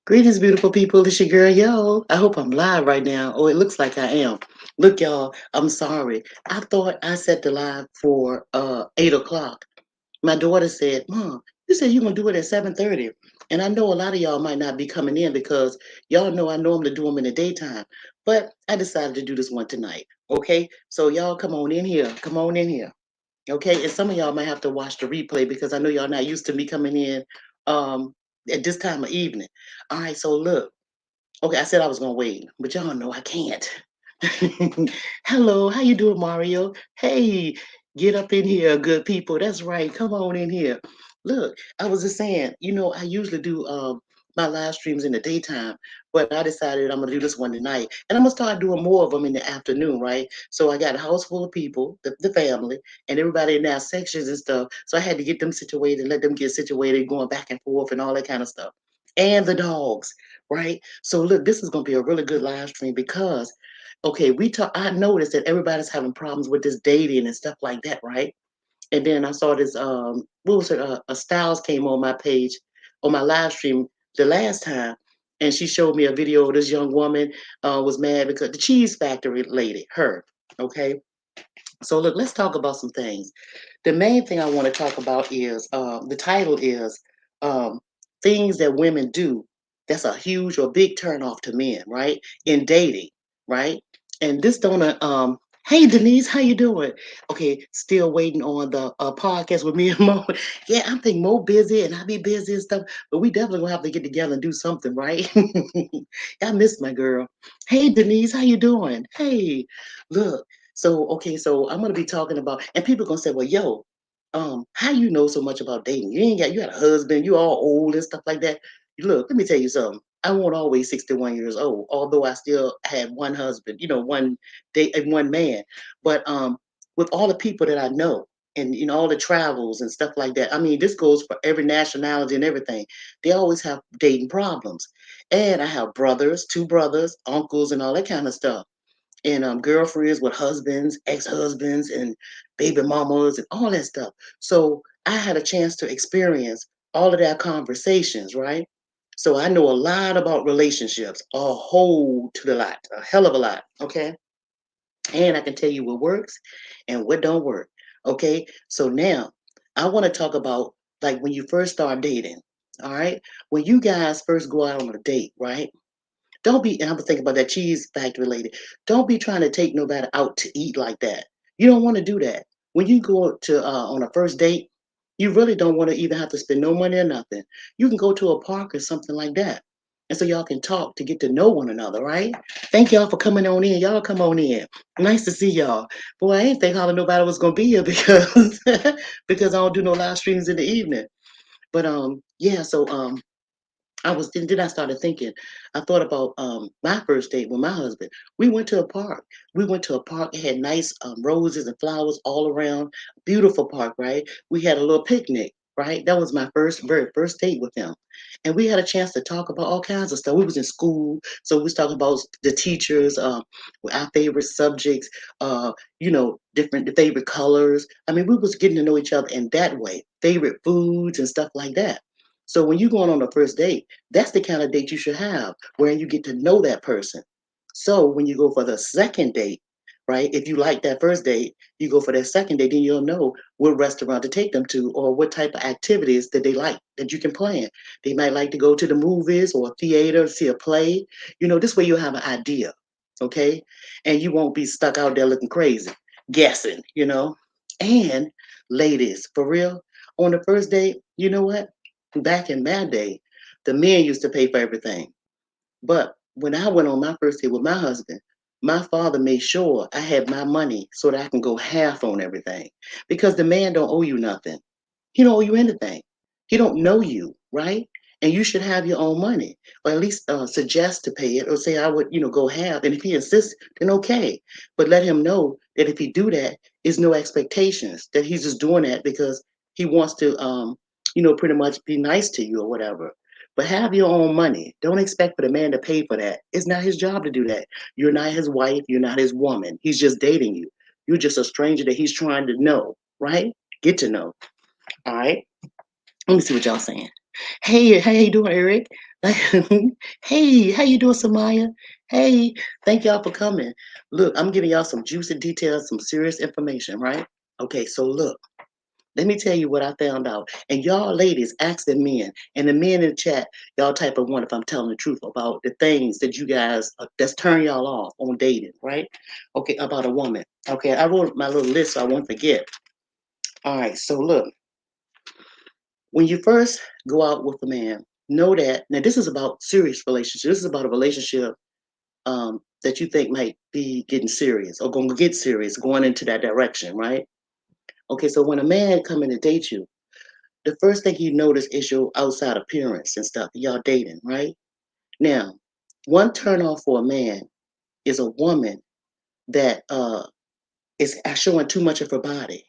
Greetings, beautiful people. It's your girl, yo. I hope I'm live right now. Oh, it looks like I am. Look, y'all, I'm sorry. I thought I set the live for 8 o'clock. My daughter said, Mom, you said you're gonna do it at 7:30. And I know a lot of y'all might not be coming in because y'all know I normally do them in the daytime. But I decided to do this one tonight. Okay. So y'all come on in here. Come on in here. Okay. And some of y'all might have to watch the replay because I know y'all not used to me coming in um at this time of evening. All right, so look. Okay, I said I was gonna wait, but y'all know I can't. Hello, how you doing, Mario? Hey, get up in here, good people. That's right. Come on in here. Look, I was just saying, I usually do my live streams in the daytime, but I decided I'm gonna do this one tonight, and I'm gonna start doing more of them in the afternoon, right? So I got a house full of people, the family, and everybody in their sections and stuff. So I had to get them situated, let them get situated, going back and forth and all that kind of stuff, and the dogs, right? So look, this is gonna be a really good live stream because okay, we talk I noticed that everybody's having problems with this dating and stuff like that, right? And then I saw this what was it? A Styles came on my page on my live stream the last time, and she showed me a video of this young woman was mad because the cheese factory lady, her. Okay. So look, let's talk about some things. The main thing I want to talk about is the title is um, things that women do that's a huge or big turn off to men, right? In dating, right? And this don't hey Denise, how you doing? Okay, still waiting on the podcast with me and Mo. Yeah, I think Mo busy and I be busy and stuff, but we definitely gonna have to get together and do something, right? I miss my girl. Hey Denise, how you doing? Hey, look. So okay, so I'm gonna be talking about, and people gonna say, well, yo, how you know so much about dating? You got a husband, you all old and stuff like that. Look, let me tell you something. I won't always 61 years old, although I still had one husband, one date and one man. But with all the people that I know and all the travels and stuff like that, I mean, this goes for every nationality and everything. They always have dating problems. And I have brothers, two brothers, uncles, and all that kind of stuff and girlfriends with husbands, ex-husbands, and baby mamas and all that stuff. So I had a chance to experience all of that conversations, right? So I know a lot about relationships, a whole to the lot, a hell of a lot. Okay. And I can tell you what works and what don't work. Okay. So now I want to talk about like when you first start dating. All right. When you guys first go out on a date, right? Don't be, and I'm thinking about that cheese factory lady. Don't be trying to take nobody out to eat like that. You don't want to do that. When you go to on a first date, you really don't want to even have to spend no money or nothing. You can go to a park or something like that. And so y'all can talk to get to know one another, right? Thank y'all for coming on in. Y'all come on in. Nice to see y'all. Boy, I ain't think how nobody was gonna be here because because I don't do no live streams in the evening. But yeah, so then I started thinking, I thought about my first date with my husband. We went to a park. We went to a park. It had nice roses and flowers all around. Beautiful park, right? We had a little picnic, right? That was my very first date with him. And we had a chance to talk about all kinds of stuff. We was in school, so we was talking about the teachers, our favorite subjects, different favorite colors. I mean, we was getting to know each other in that way, favorite foods and stuff like that. So when you're going on a first date, that's the kind of date you should have, where you get to know that person. So when you go for the second date, right? If you like that first date, you go for that second date, then you'll know what restaurant to take them to or what type of activities that they like that you can plan. They might like to go to the movies or theater, see a play. This way you'll have an idea, okay? And you won't be stuck out there looking crazy, guessing. And ladies, for real, on the first date, you know what? Back in my day, the men used to pay for everything. But when I went on my first date with my husband, my father made sure I had my money so that I can go half on everything. Because the man don't owe you nothing. He don't owe you anything. He don't know you, right? And you should have your own money, or at least suggest to pay it, or say I would, go half. And if he insists, then okay. But let him know that if he do that, it's no expectations. That he's just doing that because he wants to, pretty much be nice to you or whatever. But have your own money. Don't expect for the man to pay for that. It's not his job to do that. You're not his wife. You're not his woman. He's just dating you. You're just a stranger that he's trying to know, right? Get to know. All right. Let me see what y'all saying. Hey, how you doing, Eric? Hey, how you doing, Samaya? Hey, thank y'all for coming. Look, I'm giving y'all some juicy details, some serious information, right? Okay, so look, let me tell you what I found out. And y'all ladies, ask the men, and the men in the chat, y'all type of one if I'm telling the truth about the things that you guys that's turn y'all off on dating, right? Okay, about a woman. Okay, I wrote my little list so I won't forget. All right, so look, when you first go out with a man, know that now this is about serious relationship. This is about a relationship that you think might be getting serious or going to get serious, going into that direction, right? Okay, so when a man come in to date you, the first thing you notice is your outside appearance and stuff. Y'all dating, right? Now, one turn off for a man is a woman that is showing too much of her body.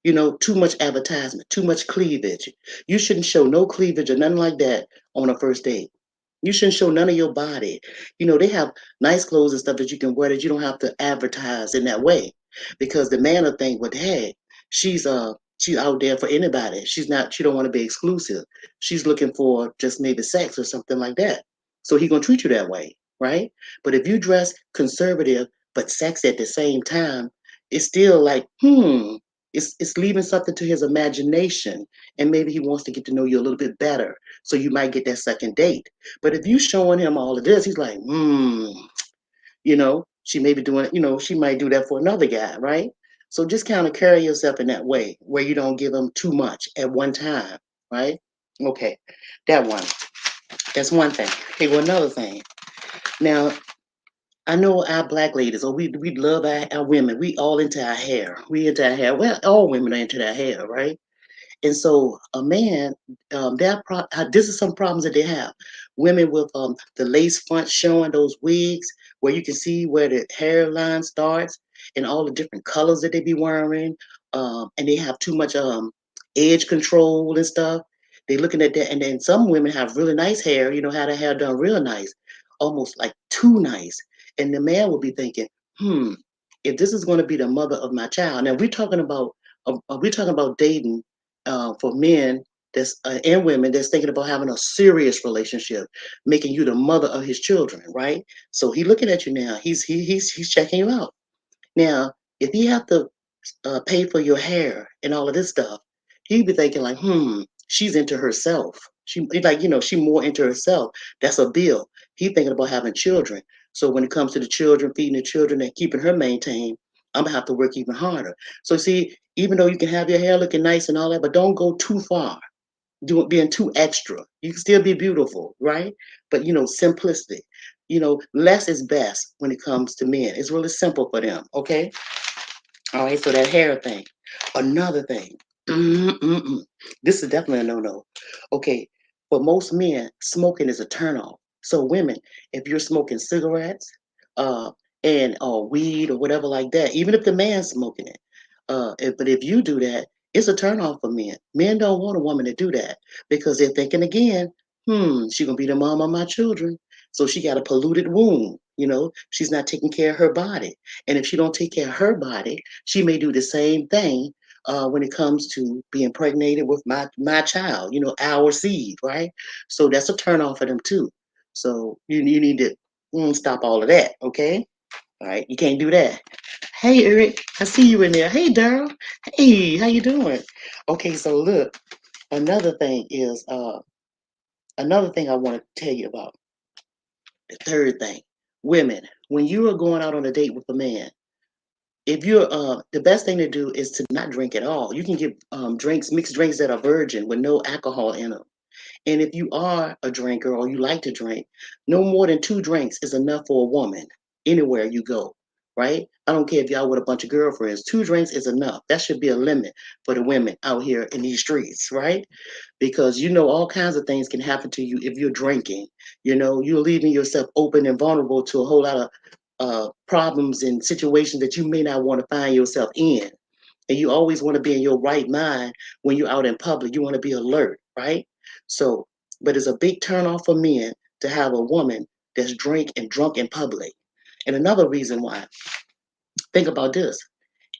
You know, too much advertisement, too much cleavage. You shouldn't show no cleavage or nothing like that on a first date. You shouldn't show none of your body. You know, they have nice clothes and stuff that you can wear that you don't have to advertise in that way. Because the man will think, well, hey, she's out there for anybody. She don't want to be exclusive. She's looking for just maybe sex or something like that. So he gonna treat you that way, right? But if you dress conservative but sexy at the same time, it's still like, it's leaving something to his imagination, and maybe he wants to get to know you a little bit better. So you might get that second date. But if you showing him all of this, he's like, she may be doing, she might do that for another guy, right? So just kind of carry yourself in that way where you don't give him too much at one time, right? Okay, that one. That's one thing. Okay, well, another thing. Now, I know our black ladies, or we love our women. We all into our hair. We into our hair. Well, all women are into their hair, right? And so a man, this is some problems that they have. Women with the lace front showing those wigs where you can see where the hairline starts and all the different colors that they be wearing. And they have too much edge control and stuff. They looking at that. And then some women have really nice hair, had their hair done real nice, almost like too nice. And the man will be thinking, if this is going to be the mother of my child. Now we're talking about dating for men that's and women that's thinking about having a serious relationship, making you the mother of his children, right? So he looking at you now. He's checking you out. Now, if he have to pay for your hair and all of this stuff, he'd be thinking like, she's into herself. She more into herself. That's a bill. He thinking about having children. So when it comes to the children, feeding the children and keeping her maintained, I'm gonna have to work even harder. So see, even though you can have your hair looking nice and all that, but don't go too far, being too extra. You can still be beautiful, right? But simplicity. Less is best when it comes to men. It's really simple for them. Okay. All right, so that hair thing. Another thing. Mm-mm-mm. This is definitely a no-no. Okay, for most men, smoking is a turnoff. So women, if you're smoking cigarettes, uh, and or weed or whatever like that, even if the man's smoking it, but if you do that, it's a turnoff for men. Men don't want a woman to do that because they're thinking again, she gonna be the mom of my children. So she got a polluted womb. She's not taking care of her body. And if she don't take care of her body, she may do the same thing when it comes to being impregnated with my child, our seed, right? So that's a turn off for them too. So you need to stop all of that, okay? All right, you can't do that. Hey Eric, I see you in there. Hey Daryl, hey, how you doing? Okay, so look, another thing is another thing I want to tell you about. The third thing, women, when you are going out on a date with a man, if you're the best thing to do is to not drink at all. You can get mixed drinks that are virgin with no alcohol in them. And if you are a drinker or you like to drink, no more than 2 drinks is enough for a woman anywhere you go, right? I don't care if y'all with a bunch of girlfriends, 2 drinks is enough. That should be a limit for the women out here in these streets, right? Because all kinds of things can happen to you if you're drinking. You're leaving yourself open and vulnerable to a whole lot of problems and situations that you may not want to find yourself in. And you always want to be in your right mind when you're out in public. You want to be alert, right? So, but it's a big turnoff for men to have a woman that's drunk in public. And another reason why, think about this.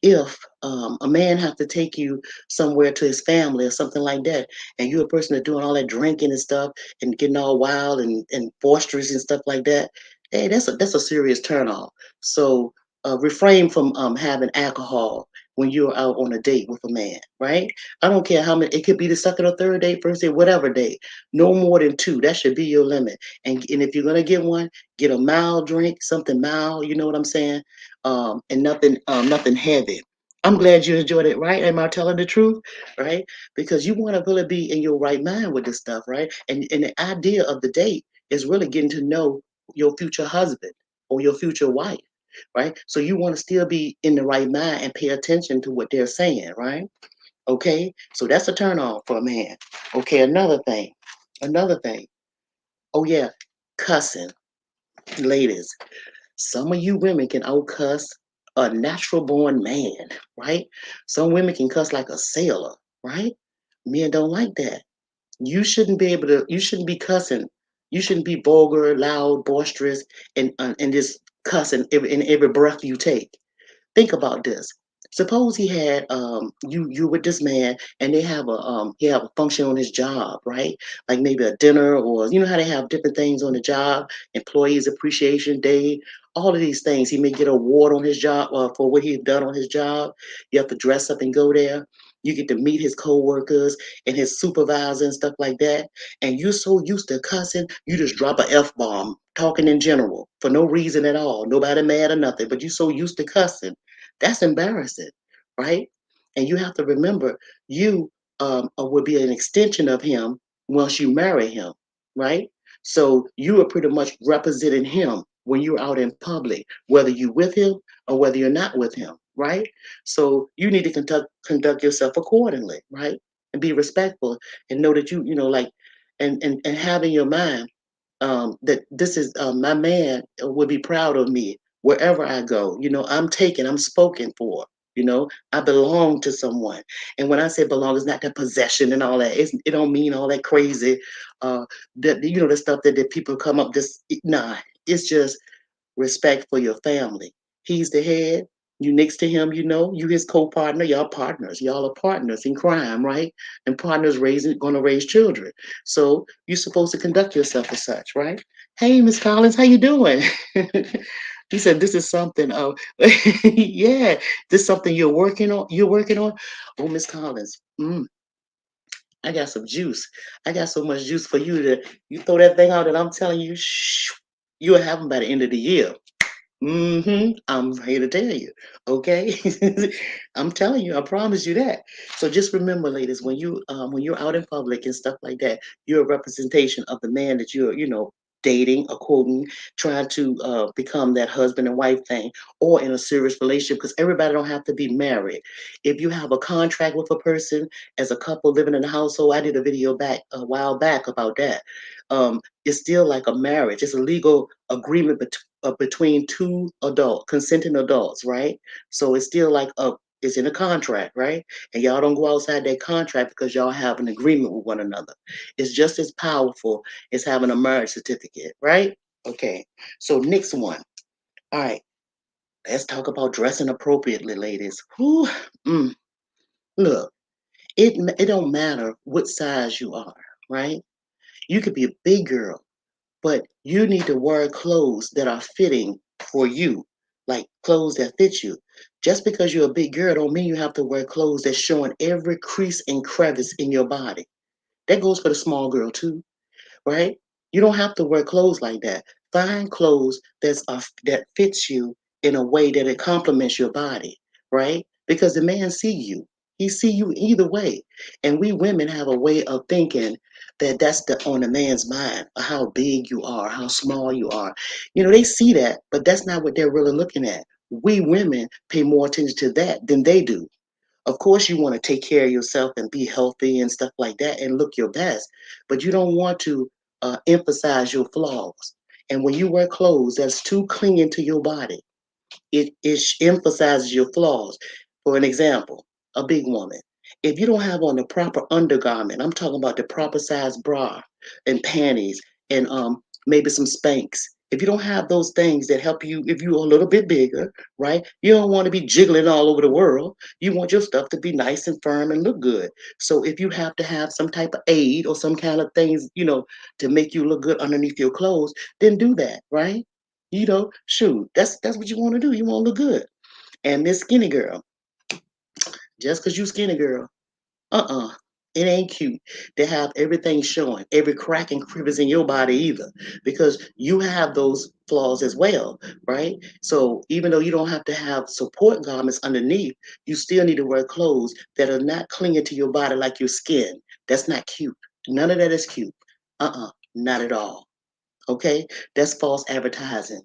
if a man have to take you somewhere to his family or something like that, and you're a person that's doing all that drinking and stuff and getting all wild and boisterous and stuff like that, hey, that's a serious turn off. So refrain from having alcohol when you're out on a date with a man, right? I don't care how many. It could be the second or third date, first date, whatever date. No more than two. That should be your limit. And if you're gonna get one, get a mild drink, something mild. You know what I'm saying? And nothing heavy. I'm glad you enjoyed it, right? Am I telling the truth, right? Because you want to really be in your right mind with this stuff, right? And the idea of the date is really getting to know your future husband or your future wife, right? So you want to still be in the right mind and pay attention to what they're saying, right? Okay, so that's a turn on for a man. Okay, another thing. Oh yeah, cussing, ladies. Some of you women can outcuss a natural born man, right? Some women can cuss like a sailor, right? Men don't like that. You shouldn't be cussing. You shouldn't be vulgar, loud, boisterous, and just cussing in every breath you take. Think about this. Suppose he had you with this man and they have a function on his job, right? Like maybe a dinner, or you know how they have different things on the job, employees appreciation day, all of these things. He may get an award on his job for what he's done on his job. You have to dress up and go there. You get to meet his coworkers and his supervisor and stuff like that. And you're so used to cussing, you just drop a F bomb, talking in general for no reason at all. Nobody mad or nothing, but you're so used to cussing. That's embarrassing, right? And you have to remember, you will be an extension of him once you marry him, right? So you are pretty much representing him when you're out in public, whether you're with him or whether you're not with him, right? So you need to conduct yourself accordingly, right? And be respectful and know that like, and have in your mind that this is my man will be proud of me wherever I go. I'm taken, I'm spoken for. I belong to someone. And when I say belong, it's not that possession and all that. It don't mean all that crazy. That the stuff that people come up just nah. It's just respect for your family. He's the head. You next to him, you his co-partner, y'all partners. Y'all are partners in crime, right? And partners gonna raise children. So you're supposed to conduct yourself as such, right? Hey, Miss Collins, how you doing? He said, "This is something. Oh, yeah, this is something you're working on. You're working on. Oh, Miss Collins, I got some juice. I got so much juice for you to you throw that thing out, and I'm telling you, shh, you'll have them by the end of the year." I'm here to tell you. Okay. I'm telling you, I promise you that. So just remember, ladies, when you're out in public and stuff like that, you're a representation of the man that you're, dating or quoting, trying to become that husband and wife thing, or in a serious relationship, because everybody don't have to be married. If you have a contract with a person as a couple living in a household, I did a video back a while back about that. It's still like a marriage. It's a legal agreement between two consenting adults, right? So it's still like it's in a contract, right? And y'all don't go outside that contract because y'all have an agreement with one another. It's just as powerful as having a marriage certificate, right? Okay. So next one. All right. Let's talk about dressing appropriately, ladies. Whew. Mm. Look, it don't matter what size you are, right? You could be a big girl, but you need to wear clothes that are fitting for you, like clothes that fit you. Just because you're a big girl don't mean you have to wear clothes that's showing every crease and crevice in your body. That goes for the small girl too, right? You don't have to wear clothes like that. Find clothes that fits you in a way that it complements your body, right? Because the man see you. He see you either way. And we women have a way of thinking that that's on a man's mind, how big you are, how small you are. They see that, but that's not what they're really looking at. We women pay more attention to that than they do. Of course, you want to take care of yourself and be healthy and stuff like that and look your best, but you don't want to emphasize your flaws. And when you wear clothes that's too clinging to your body, it emphasizes your flaws. For an example, a big woman, if you don't have on the proper undergarment, I'm talking about the proper size bra and panties and maybe some Spanx. If you don't have those things that help you, if you're a little bit bigger, right? You don't want to be jiggling all over the world. You want your stuff to be nice and firm and look good. So if you have to have some type of aid or some kind of things, to make you look good underneath your clothes, then do that, right? Shoot, that's what you want to do. You want to look good. And this skinny girl, just because you skinny girl, uh-uh. It ain't cute to have everything showing, every crack and crevice in your body either, because you have those flaws as well, right? So even though you don't have to have support garments underneath, you still need to wear clothes that are not clinging to your body like your skin. That's not cute. None of that is cute. Not at all. Okay? That's false advertising.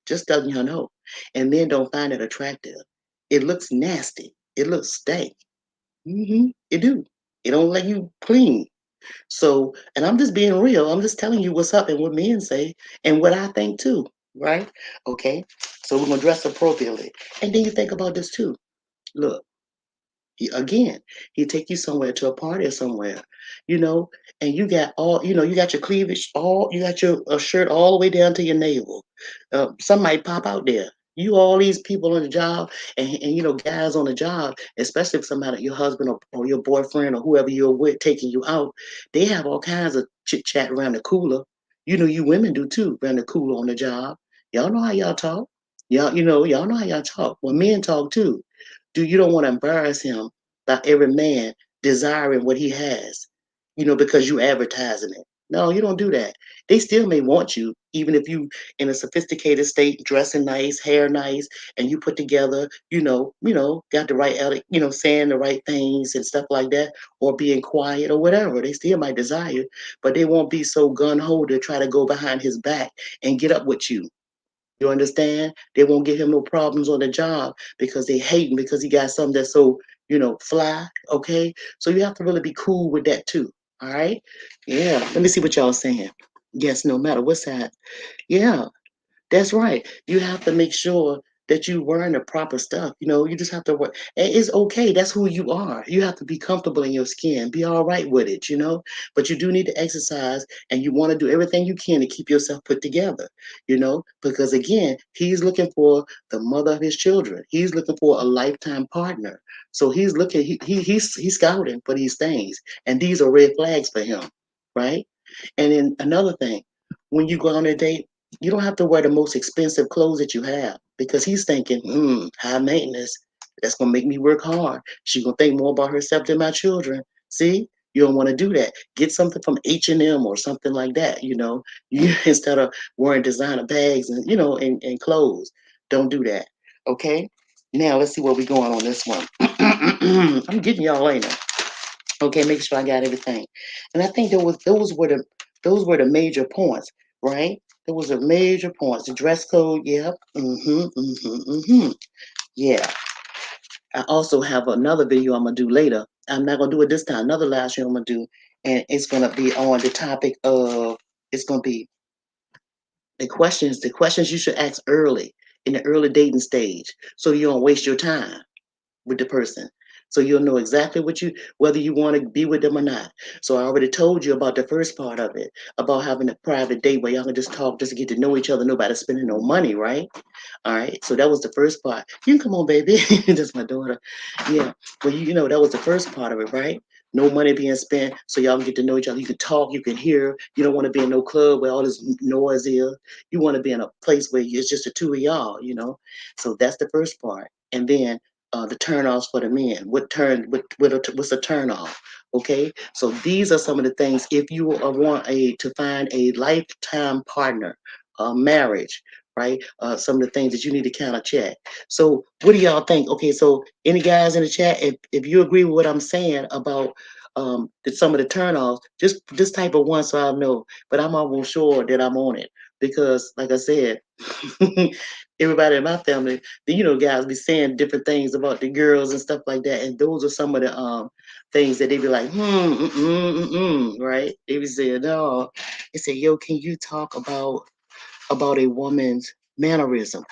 Just doesn't you know. And men don't find it attractive. It looks nasty. It looks stank. It do. It don't let you clean. So, and I'm just being real. I'm just telling you what's up and what men say and what I think too, right? Okay. So we're gonna dress appropriately. And then you think about this too. Look, again, he take you somewhere to a party or somewhere, you know, and you got you got your cleavage you got your shirt all the way down to your navel. Some might pop out there. You all these people on the job and guys on the job, especially if somebody, your husband or your boyfriend or whoever you're with taking you out, they have all kinds of chit chat around the cooler. You women do too around the cooler on the job. Y'all know how y'all talk. Y'all know how y'all talk. Well, men talk too. You don't want to embarrass him by every man desiring what he has, because you advertising it. No, you don't do that. They still may want you, even if you in a sophisticated state, dressing nice, hair nice, and you put together, got the right, saying the right things and stuff like that, or being quiet or whatever. They still might desire you, but they won't be so gun ho to try to go behind his back and get up with you. You understand? They won't give him no problems on the job because they hate him because he got something that's so, fly. Okay. So you have to really be cool with that too. All right. Yeah. Let me see what y'all saying. Yes, no matter what's that. Yeah. That's right. You have to make sure that you wearing the proper stuff. You just have to work. And it's okay. That's who you are. You have to be comfortable in your skin. Be all right with it. But you do need to exercise and you want to do everything you can to keep yourself put together, because again, he's looking for the mother of his children. He's looking for a lifetime partner. So he's looking, he's scouting for these things. And these are red flags for him, right? And then another thing, when you go on a date, you don't have to wear the most expensive clothes that you have because he's thinking, high maintenance. That's gonna make me work hard. She's gonna think more about herself than my children. See, you don't want to do that. Get something from H&M or something like that. You instead of wearing designer bags and clothes. Don't do that. Okay. Now let's see where we're going on this one. I'm getting y'all in. Okay, make sure I got everything. And I think those were the major points, right? There was a major points. The dress code, yep. Yeah. I also have another video I'm gonna do later. I'm not gonna do it this time. Another live show I'm gonna do, and it's gonna be on the topic of it's gonna be the questions you should ask early in the early dating stage, so you don't waste your time with the person. So you'll know exactly whether you want to be with them or not. So I already told you about the first part of it, about having a private date where y'all can just talk, just to get to know each other, nobody spending no money, right? All right. So that was the first part. You can come on, baby. That's my daughter. Yeah. Well, that was the first part of it, right? No money being spent, so y'all can get to know each other. You can talk, you can hear. You don't want to be in no club where all this noise is. You want to be in a place where it's just the two of y'all. So that's the first part. And then the turnoffs for the men. What's a turn off? Okay, so these are some of the things if you want to find a lifetime partner, marriage, right? Some of the things that you need to kind of check. So what do y'all think? Okay, so any guys in the chat, if you agree with what I'm saying about some of the turnoffs, just type of one so I know. But I'm almost sure that I'm on it because, like I said, everybody in my family, guys be saying different things about the girls and stuff like that, and those are some of the things that they be like, right? They be saying, no, they say, yo, can you talk about a woman's mannerism?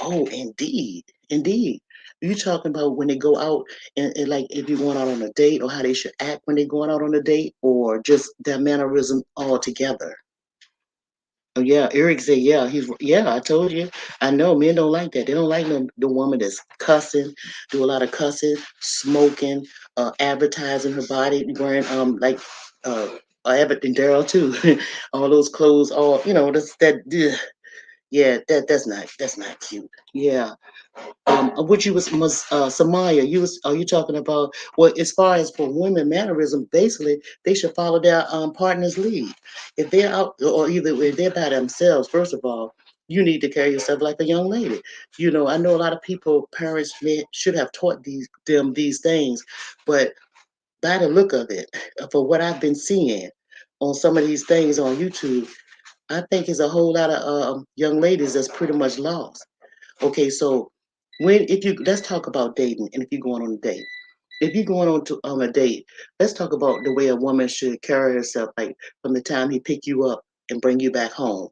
Oh, indeed, indeed. You talking about when they go out and like if you're going out on a date or how they should act when they're going out on a date or just their mannerism altogether? Oh yeah, Eric said, yeah, I told you. I know men don't like that. They don't like the woman that's cussing, do a lot of cussing, smoking, advertising her body, wearing uh and Daryl too. All those clothes, all that's that ugh. Yeah, that's not cute. Yeah. What you was Samaya, are you talking about? Well, as far as for women mannerism, basically they should follow their partner's lead. If they're out, or either if they're by themselves, first of all, you need to carry yourself like a young lady. I know a lot of people, parents should have taught them these things, but by the look of it, for what I've been seeing on some of these things on YouTube, I think it's a whole lot of young ladies that's pretty much lost. Okay, so when if you let's talk about dating, and if you're going on a date. If you're going on a date, let's talk about the way a woman should carry herself, like from the time he pick you up and bring you back home.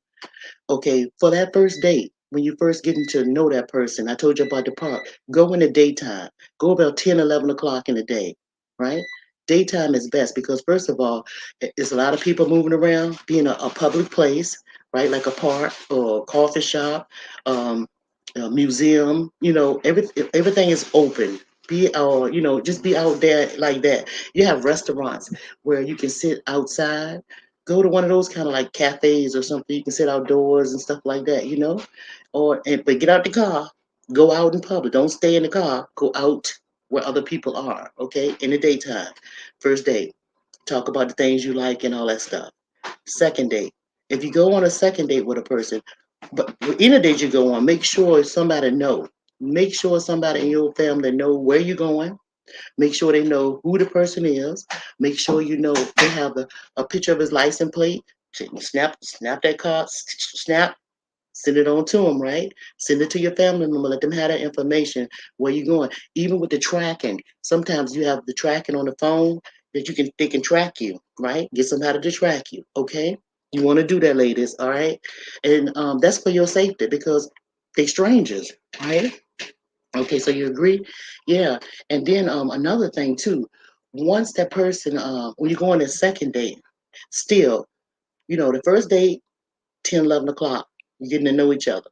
Okay, for that first date, when you first getting to know that person, I told you about the park. Go in the daytime. Go about 10, 11 o'clock in the day, right? Daytime is best because first of all, it's a lot of people moving around, being a public place, right? Like a park or a coffee shop, um, a museum. Everything is open. Just be out there like that. You have restaurants where you can sit outside. Go to one of those kind of like cafes or something. You can sit outdoors and stuff like that. But get out the car, go out in public. Don't stay in the car. Go out where other people are. Okay, in the daytime. First date, talk about the things you like and all that stuff. Second date, if you go on a second date with a person, but any date you go on, make sure somebody know. Make sure somebody in your family know where you're going. Make sure they know who the person is. Make sure they have a picture of his license plate. Snap that card, snap, send it on to them, right? Send it to your family member. Let them have that information where you're going. Even with the tracking, sometimes you have the tracking on the phone that they can track you, right? Get somebody to track you, okay? You want to do that, ladies, all right? And that's for your safety because they strangers, right? Okay, so you agree? Yeah. And then another thing too, once that person when you go on a second date, still, the first date, 10, 11 o'clock, you're getting to know each other.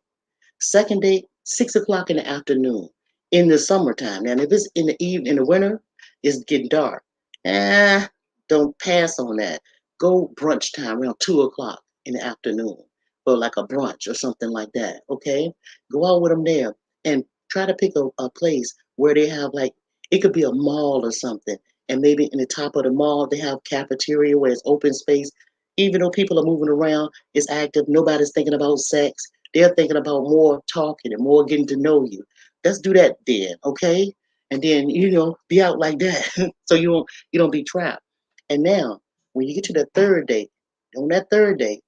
Second date, 6 o'clock in the afternoon in the summertime. Now, if it's in the evening, in the winter, it's getting dark. Eh, don't pass on that. Go brunch time around 2 o'clock in the afternoon for like a brunch or something like that. Okay, go out with them there and try to pick a place where they have like it could be a mall or something, and maybe in the top of the mall they have cafeteria where it's open space. Even though people are moving around, it's active. Nobody's thinking about sex, they're thinking about more talking and more getting to know you. Let's do that then, okay? And then be out like that, so you don't be trapped. And now, when you get to the third date, on that third date,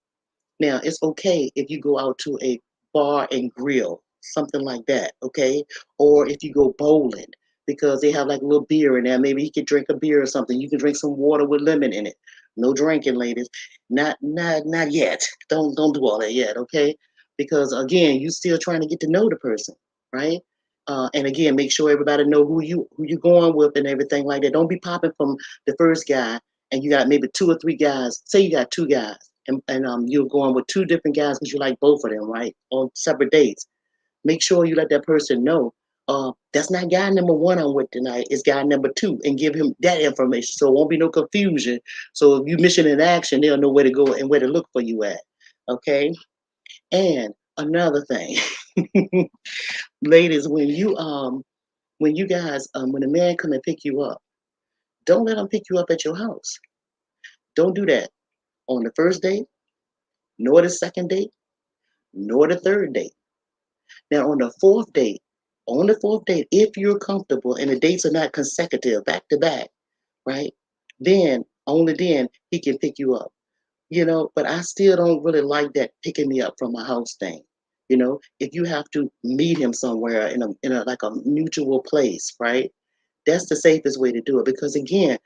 now it's okay if you go out to a bar and grill, something like that, okay? Or if you go bowling because they have like a little beer in there. Maybe you could drink a beer or something. You can drink some water with lemon in it. No drinking, ladies. Not yet. Don't do all that yet, okay? Because again, you still trying to get to know the person, right? And again, make sure everybody know who you going with and everything like that. Don't be popping from the first guy and you got maybe two or three guys. Say you got two guys and you're going with two different guys because you like both of them, right? On separate dates. Make sure you let that person know. That's not guy number one I'm with tonight. It's guy number two, and give him that information so it won't be no confusion. So if you mission in action, they'll know where to go and where to look for you at. Okay. And another thing, ladies, when you guys when a man come and pick you up, don't let him pick you up at your house. Don't do that on the first date, nor the second date, nor the third date. Now, on the fourth date, if you're comfortable and the dates are not consecutive, back to back, right? Then, only then, he can pick you up. But I still don't really like that picking me up from my house thing. If you have to meet him somewhere in a like a mutual place, right? That's the safest way to do it because again,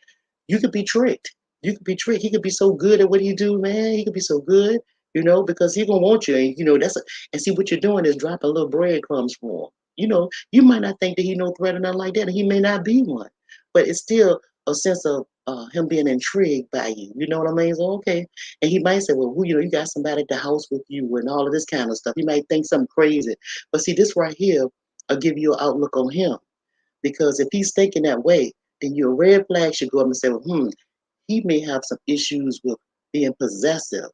you could be tricked. You could be tricked. He could be so good at what he do, man. He could be so good, because he gonna want you. And and see what you're doing is dropping little breadcrumbs for him. You might not think that he no threat or nothing like that, and he may not be one. But it's still a sense of him being intrigued by you. You know what I mean? So okay, and he might say, well, who you know, you got somebody at the house with you and all of this kind of stuff. He might think something crazy, but see, this right here, will give you an outlook on him because if he's thinking that way, then your red flag should go up and say, well, he may have some issues with being possessive,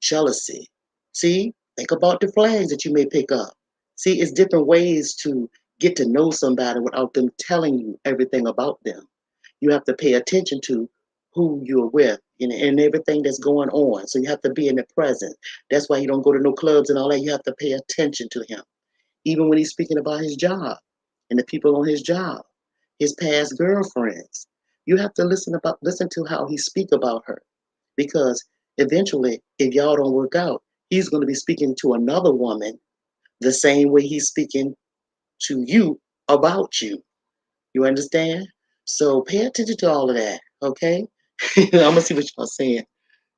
jealousy. See, think about the flags that you may pick up. See, it's different ways to get to know somebody without them telling you everything about them. You have to pay attention to who you're with and everything that's going on. So you have to be in the present. That's why you don't go to no clubs and all that. You have to pay attention to him. Even when he's speaking about his job and the people on his job, his past girlfriends. You have to listen to how he speak about her because eventually, if y'all don't work out, he's going to be speaking to another woman the same way he's speaking to you about you. You understand? So pay attention to all of that, okay? I'm gonna see what y'all saying.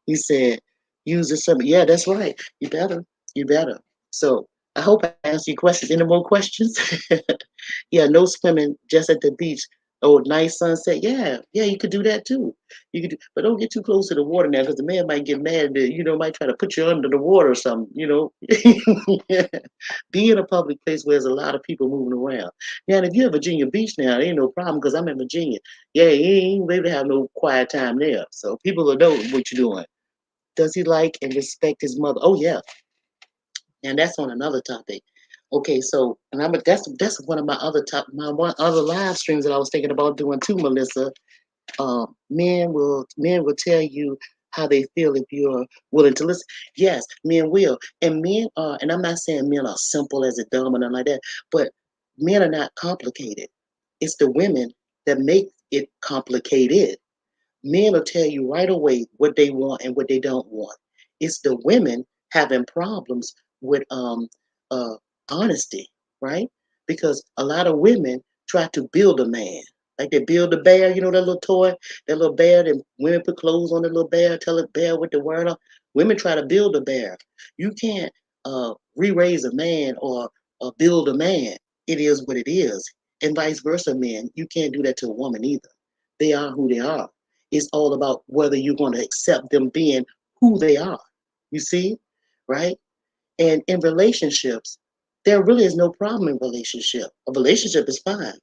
He said, use the summer. Yeah, that's right. You better. You better. So I hope I answered your questions. Any more questions? Yeah, no swimming just at the beach. Oh, nice sunset. Yeah, yeah, you could do that too. You could do, but don't get too close to the water now because the man might get mad. Might try to put you under the water or something. Be in a public place where there's a lot of people moving around. Now, if you're at Virginia Beach now, there ain't no problem because I'm in Virginia. Yeah, you ain't able to have no quiet time there. So people will know what you're doing. Does he like and respect his mother? Oh yeah, and that's on another topic. Okay, so and that's one of my one other live streams that I was thinking about doing too, Melissa. Men will tell you how they feel if you're willing to listen. Yes, men will, and men are, and I'm not saying men are simple as a dumb or nothing like that, but men are not complicated. It's the women that make it complicated. Men will tell you right away what they want and what they don't want. It's the women having problems with uh honesty, right? Because a lot of women try to build a man. Like they build a bear, that little toy, that little bear that women put clothes on the little bear, tell it bear with the word on. Women try to build a bear. You can't re-raise a man or build a man. It is what it is. And vice versa, men. You can't do that to a woman either. They are who they are. It's all about whether you're going to accept them being who they are. You see, right? And in relationships, there really is no problem in relationship. A relationship is fine.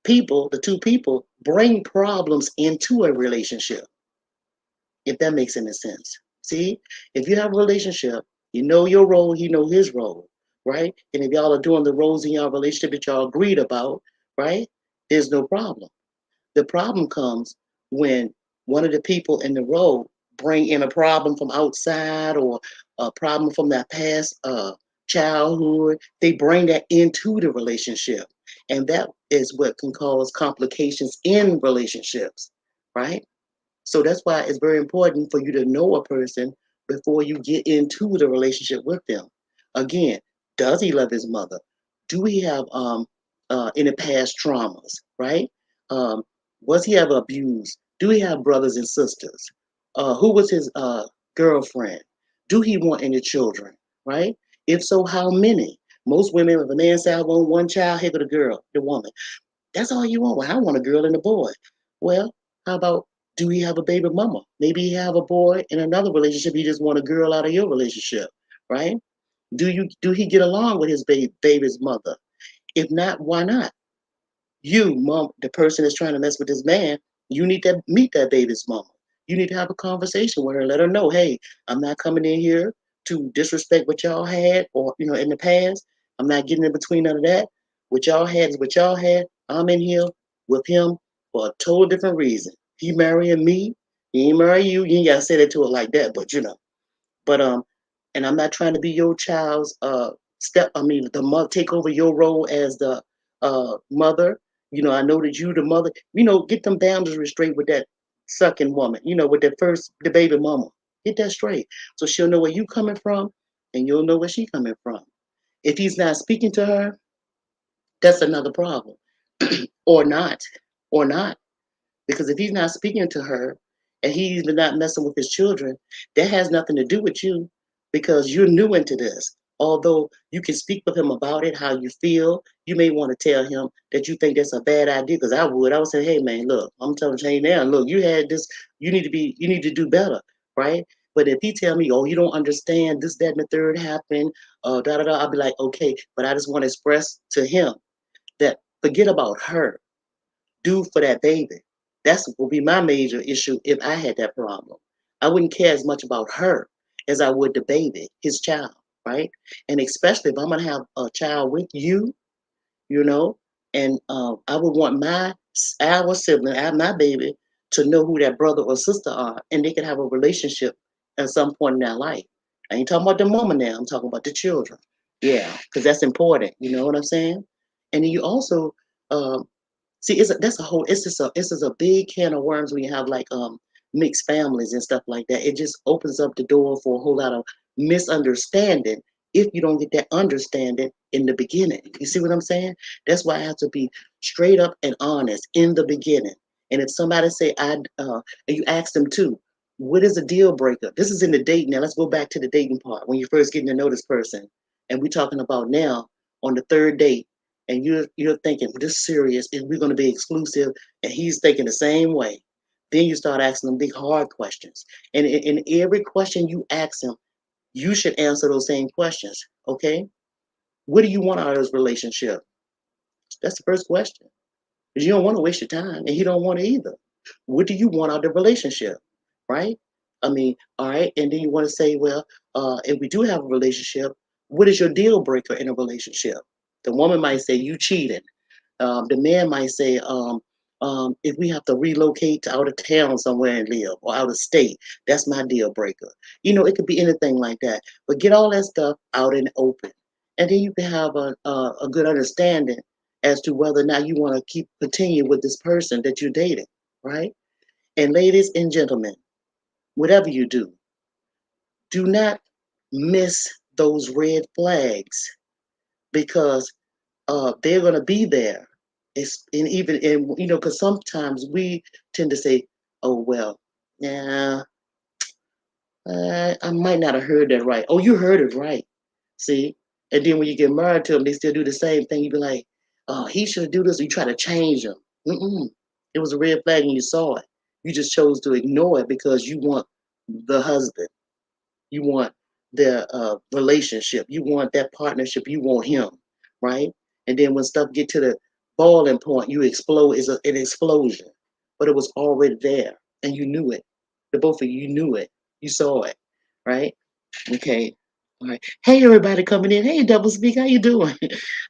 The two people, bring problems into a relationship, if that makes any sense. See, if you have a relationship, you know your role, he know his role, right? And if y'all are doing the roles in your relationship that y'all agreed about, right? There's no problem. The problem comes when one of the people in the role bring in a problem from outside or a problem from that past childhood. They bring that into the relationship, and that is what can cause complications in relationships, right? So that's why it's very important for you to know a person before you get into the relationship with them. Again, does he love his mother? Do he have any past traumas? Right? Um, was he ever abused? Do he have brothers and sisters? Who was his girlfriend? Do he want any children? Right? If so, how many? Most women, if a man says I want one child, here go the girl, the woman. That's all you want. Well, I want a girl and a boy. Well, how about do he have a baby mama? Maybe he have a boy in another relationship. He just want a girl out of your relationship, right? Do he get along with his baby's mother? If not, why not? You, mom, the person that's trying to mess with this man, you need to meet that baby's mama. You need to have a conversation with her. Let her know, hey, I'm not coming in here to disrespect what y'all had or in the past. I'm not getting in between none of that. What y'all had is what y'all had. I'm in here with him for a total different reason. He marrying me. He ain't marry you. You ain't gotta say that to her like that, but But and I'm not trying to be your child's the mother take over your role as the mother. I know that you the mother. Get them boundaries straight with that sucking woman. With the baby mama. Get that straight. So she'll know where you coming from and you'll know where she coming from. If he's not speaking to her, that's another problem. Or not. Or not. Because if he's not speaking to her and he's not messing with his children, that has nothing to do with you because you're new into this. Although you can speak with him about it, how you feel, you may want to tell him that you think that's a bad idea. Because I would say, hey man, look, I'm telling you now, look, you had this, you need to do better, right? But if he tell me, oh, you don't understand this, that, and the third happened, da da da, I'll be like, okay, but I just want to express to him that forget about her, do for that baby. That's will be my major issue if I had that problem. I wouldn't care as much about her as I would the baby, his child, right? And especially if I'm gonna have a child with you, you know, and I would want our sibling, my baby, to know who that brother or sister are, and they can have a relationship at some point in their life. I ain't talking about the mama now. I'm talking about the children. Yeah, because that's important. You know what I'm saying? And then you also um, see, that's a whole. It's just a big can of worms when you have like mixed families and stuff like that. It just opens up the door for a whole lot of misunderstanding if you don't get that understanding in the beginning. You see what I'm saying? That's why I have to be straight up and honest in the beginning. And if somebody say and you ask them too, what is a deal breaker? This is in the dating. Now let's go back to the dating part when you're first getting to know this person, and we're talking about now on the third date, and you're thinking this serious, and we're going to be exclusive, and he's thinking the same way. Then you start asking them big hard questions, and in every question you ask him, you should answer those same questions. Okay, what do you want out of this relationship? That's the first question, because you don't want to waste your time, and he don't want to either. What do you want out of the relationship, right? I mean, all right, and then you want to say, well, if we do have a relationship, what is your deal breaker in a relationship? The woman might say you cheating. The man might say, if we have to relocate to out of town somewhere and live or out of state, that's my deal breaker. You know, it could be anything like that. But get all that stuff out in the open. And then you can have a good understanding as to whether or not you want to continue with this person that you're dating, right? And ladies and gentlemen, whatever you do not miss those red flags because they're going to be there. And even and you know, because sometimes we tend to say, "Oh well, yeah, I might not have heard that right." Oh, you heard it right. See, and then when you get married to them, they still do the same thing. You be like, "Oh, he should do this." You try to change them. Mm-mm. It was a red flag, and you saw it. You just chose to ignore it because you want the husband. You want the relationship. You want that partnership. You want him, right? And then when stuff get to the boiling point, you explode. It's an explosion, but it was already there, and you knew it. The both of you knew it. You saw it, right? Okay. All right. Hey, everybody coming in. Hey, Double Speak, how you doing?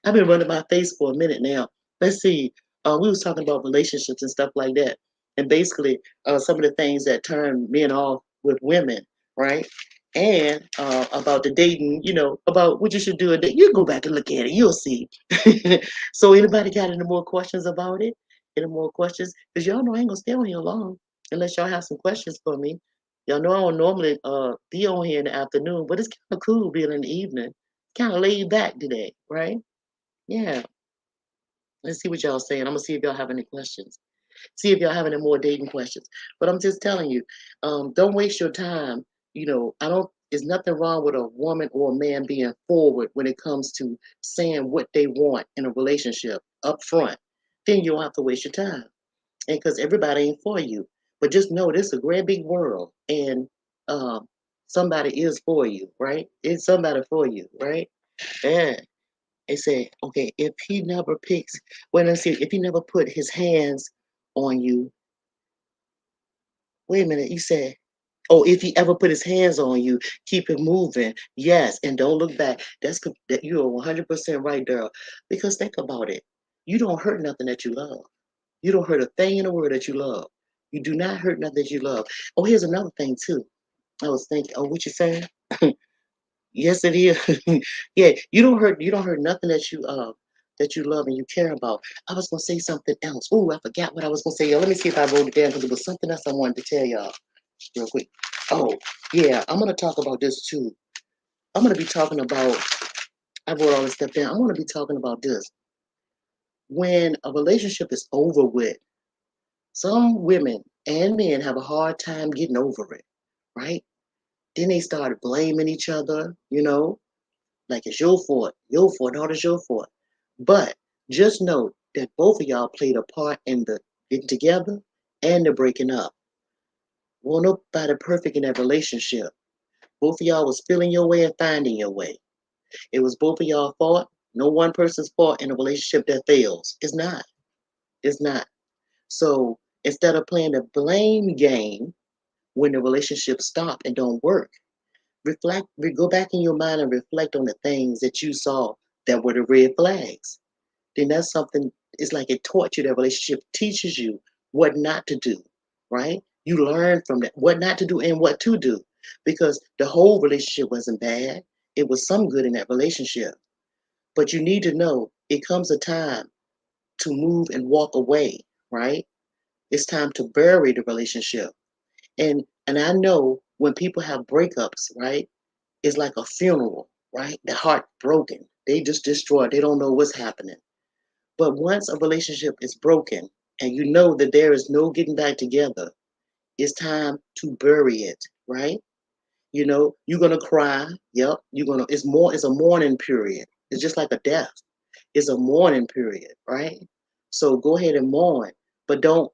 I've been running my face for a minute now. Let's see. We was talking about relationships and stuff like that, and basically some of the things that turn men off with women, right? And about the dating, you know, about what you should do. You go back and look at it. You'll see. So, anybody got any more questions about it? Any more questions? Because y'all know I ain't gonna stay on here long unless y'all have some questions for me. Y'all know I don't normally be on here in the afternoon, but it's kind of cool being in the evening. Kind of laid back today, right? Yeah. Let's see what y'all saying. I'm gonna see if y'all have any questions. See if y'all have any more dating questions. But I'm just telling you, don't waste your time. You know, I don't. There's nothing wrong with a woman or a man being forward when it comes to saying what they want in a relationship up front. Then you don't have to waste your time, and because everybody ain't for you. But just know this is a great big world, and um, somebody is for you, right? It's somebody for you, right? Yeah. They say, okay, if he never picks, well, let's see, if he never put his hands on you, wait a minute, you said, oh, if he ever put his hands on you, keep it moving. Yes, and don't look back. That you are 100% right, girl. Because think about it. You don't hurt nothing that you love. You don't hurt a thing in the world that you love. You do not hurt nothing that you love. Oh, here's another thing too. I was thinking, oh, what you saying? Yes, it is. Yeah, you don't hurt nothing that you love and you care about. I was gonna say something else. Oh, I forgot what I was gonna say. Yo, let me see if I wrote it down because it was something else I wanted to tell y'all real quick. Oh, yeah, I'm gonna talk about this too. I'm gonna be talking about. I wrote all this stuff down. I'm gonna be talking about this. When a relationship is over with, some women and men have a hard time getting over it, right? Then they start blaming each other, you know, Like it's your fault, no, it's your fault. But just know that both of y'all played a part in the getting together and the breaking up. Well, nobody perfect in that relationship. Both of y'all was feeling your way and finding your way. It was both of y'all fault. No one person's fault in a relationship that fails. It's not. It's not. So instead of playing the blame game when the relationship stop and don't work, go back in your mind and reflect on the things that you saw that were the red flags. Then that's something, it's like it taught you, that relationship teaches you what not to do, right? You learn from that, what not to do and what to do. Because the whole relationship wasn't bad. It was some good in that relationship. But you need to know it comes a time to move and walk away, right? It's time to bury the relationship. And I know when people have breakups, right? It's like a funeral, right? The heart broken. They just destroyed. They don't know what's happening. But once a relationship is broken and you know that there is no getting back together, it's time to bury it, right? You know, you're gonna cry. Yep. It's a mourning period. It's just like a death. It's a mourning period, right? So go ahead and mourn, but don't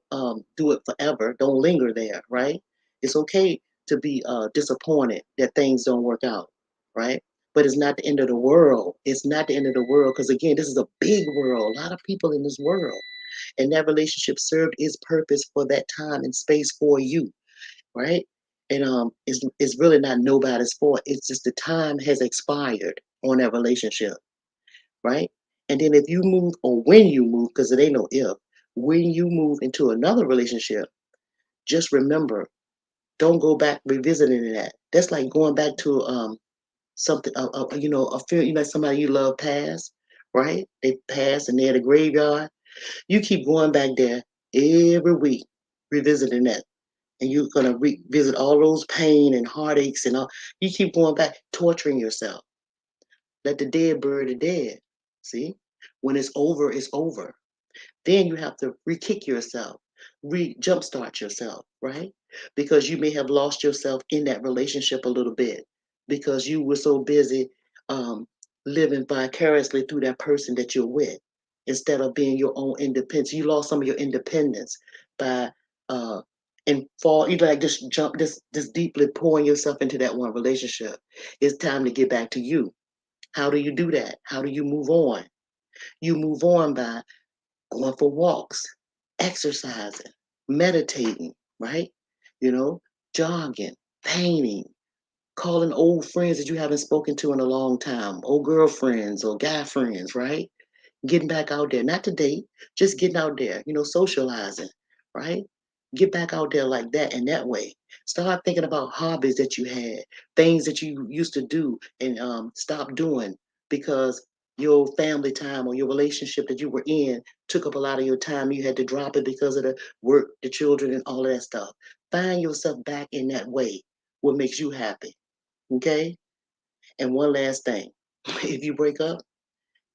do it forever. Don't linger there, right? It's okay to be disappointed that things don't work out, right? But it's not the end of the world. It's not the end of the world because again, this is a big world. A lot of people in this world, and that relationship served its purpose for that time and space for you, right? And it's really not nobody's fault. It's just the time has expired on that relationship, right? And then if you move, or when you move, because it ain't no if, when you move into another relationship, just remember, don't go back revisiting that. That's like going back to something, a fear, somebody you love passed, right? They passed and they're at a graveyard. You keep going back there every week, revisiting that, and you're gonna revisit all those pain and heartaches and all. You keep going back, torturing yourself. Let the dead bury the dead. See, when it's over, it's over. Then you have to re-kick yourself, jumpstart yourself, right? Because you may have lost yourself in that relationship a little bit because you were so busy um, living vicariously through that person that you're with instead of being your own independence. You lost some of your independence by uh, and fall. You like just jump, just deeply pouring yourself into that one relationship. It's time to get back to you. How do you do that? How do you move on? You move on by going for walks, exercising, meditating, right? You know, jogging, painting, calling old friends that you haven't spoken to in a long time, old girlfriends or guy friends, right? Getting back out there, not to date, just getting out there, socializing, right? Get back out there like that in that way. Start thinking about hobbies that you had, things that you used to do and stop doing because your family time or your relationship that you were in took up a lot of your time. You had to drop it because of the work, the children, and all of that stuff. Find yourself back in that way, what makes you happy, okay? And one last thing, if you break up,